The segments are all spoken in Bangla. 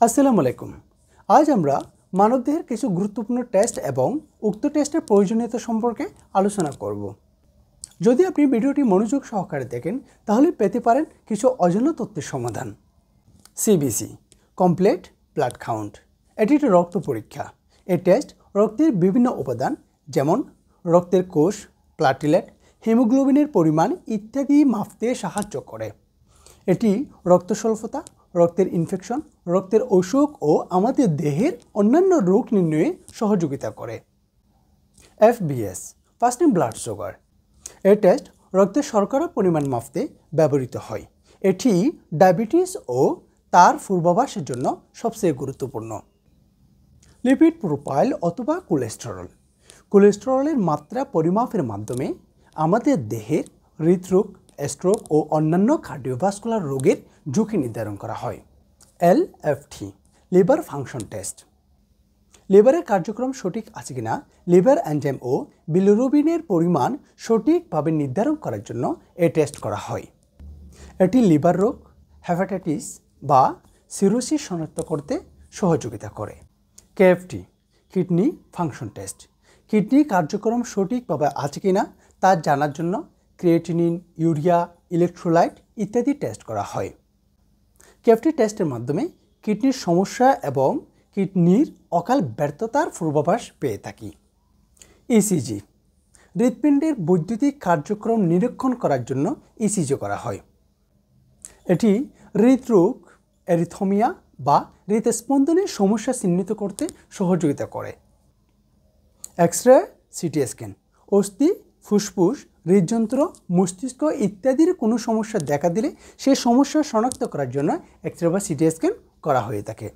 আসসালামু আলাইকুম। আজ আমরা মানবদেহের কিছু গুরুত্বপূর্ণ টেস্ট এবং উক্ত টেস্টের প্রয়োজনীয়তা সম্পর্কে আলোচনা করব। যদি আপনি ভিডিওটি মনোযোগ সহকারে দেখেন তাহলে পেতে পারেন কিছু অজানা তথ্যের সমাধান। সিবিসি কমপ্লিট ব্লাড কাউন্ট, এটি একটি রক্ত পরীক্ষা। এই টেস্ট রক্তের বিভিন্ন উপাদান যেমন রক্তের কোষ, প্লাটিলেট, হিমোগ্লোবিনের পরিমাণ ইত্যাদি মাপতে সাহায্য করে। এটি রক্ত স্বল্পতা, রক্তের ইনফেকশন, রক্তের অসুখ ও আমাদের দেহের অন্যান্য রোগ নির্ণয়ে সহযোগিতা করে। এফবিএস ফাস্টিং ব্লাড সুগার, এই টেস্ট রক্তের শর্করা পরিমাণ মাপতে ব্যবহৃত হয়। এটি ডায়াবেটিস ও তার পূর্বাভাসের জন্য সবচেয়ে গুরুত্বপূর্ণ। লিপিড প্রোফাইল অথবা কোলেস্টেরল, কোলেস্টেরলের মাত্রা পরিমাপের মাধ্যমে আমাদের দেহের হৃদরোগ, স্ট্রোক ও অন্যান্য কার্ডিওভাস্কুলার রোগের ঝুঁকি নির্ধারণ করা হয়। এলএফটি লিভার ফাংশন টেস্ট, লিভারের কার্যক্রম সঠিক আছে কিনা লিভার এনজাইম ও বিলিরুবিনের পরিমাণ সঠিকভাবে নির্ধারণ করার জন্য এই টেস্ট করা হয়। এটি লিভার রোগ, হেপাটাইটিস বা সিরোসিস শনাক্ত করতে সহযোগিতা করে। KFT kidney function test, kidney কার্যক্রম সঠিকভাবে আছে কিনা তা জানার জন্য ক্রিয়েটিনিন, ইউরিয়া, ইলেকট্রোলাইট ইত্যাদি টেস্ট করা হয়। কেএফটি টেস্টের মাধ্যমে কিডনির সমস্যা এবং কিডনির অকাল ব্যর্থতার পূর্বাভাস পেয়ে থাকি। ইসিজি হৃৎপিণ্ডের বৈদ্যুতিক কার্যক্রম নিরীক্ষণ করার জন্য ইসিজি করা হয়। এটি হৃদরোগ, অ্যারিথমিয়া বা হৃদস্পন্দনের সমস্যা চিহ্নিত করতে সহযোগিতা করে। এক্স রে, সিটি স্ক্যান অস্থি, ফুসফুস, হৃদযন্ত্র, মস্তিষ্ক ইত্যাদির কোনো সমস্যা দেখা দিলে সেই সমস্যা শনাক্ত করার জন্য এক্স রে বা সিটি স্ক্যান করা হয়ে থাকে।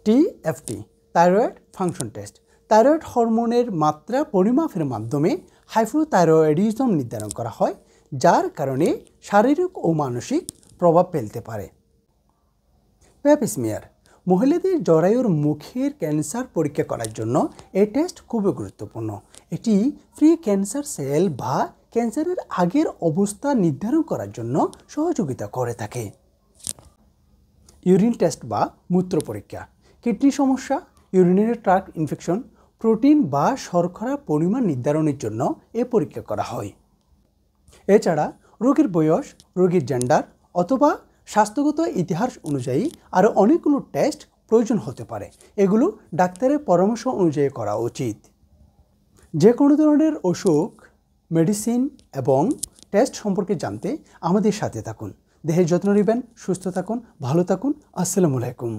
TFT thyroid function test, thyroid হরমোনের মাত্রা পরিমাপের মাধ্যমে হাইপোথাইরয়েডিজম নির্ধারণ করা হয়, যার কারণে শারীরিক ও মানসিক প্রভাব ফেলতে পারে। প্যাপ স্মিয়ার মহিলাদের জরায়ুর মুখের ক্যান্সার পরীক্ষা করার জন্য এই টেস্ট খুবই গুরুত্বপূর্ণ। এটি প্রি ক্যান্সার সেল বা ক্যান্সারের আগের অবস্থা নির্ধারণ করার জন্য সহযোগিতা করে থাকে। ইউরিন টেস্ট বা মূত্র পরীক্ষা, কিডনি সমস্যা, ইউরিনারি ট্র্যাক্ট ইনফেকশন, প্রোটিন বা শর্করা পরিমাণ নির্ধারণের জন্য এ পরীক্ষা করা হয়। এছাড়া রোগীর বয়স, রোগীর জেন্ডার অথবা স্বাস্থ্যগত ইতিহাস অনুযায়ী আরও অনেকগুলো টেস্ট প্রয়োজন হতে পারে। এগুলো ডাক্তারের পরামর্শ অনুযায়ী করা উচিত। যে কোনো ধরনের অসুখ, মেডিসিন এবং টেস্ট সম্পর্কে জানতে আমাদের সাথে থাকুন। দেহের যত্ন নেবেন, সুস্থ থাকুন, ভালো থাকুন। আসসালামু আলাইকুম।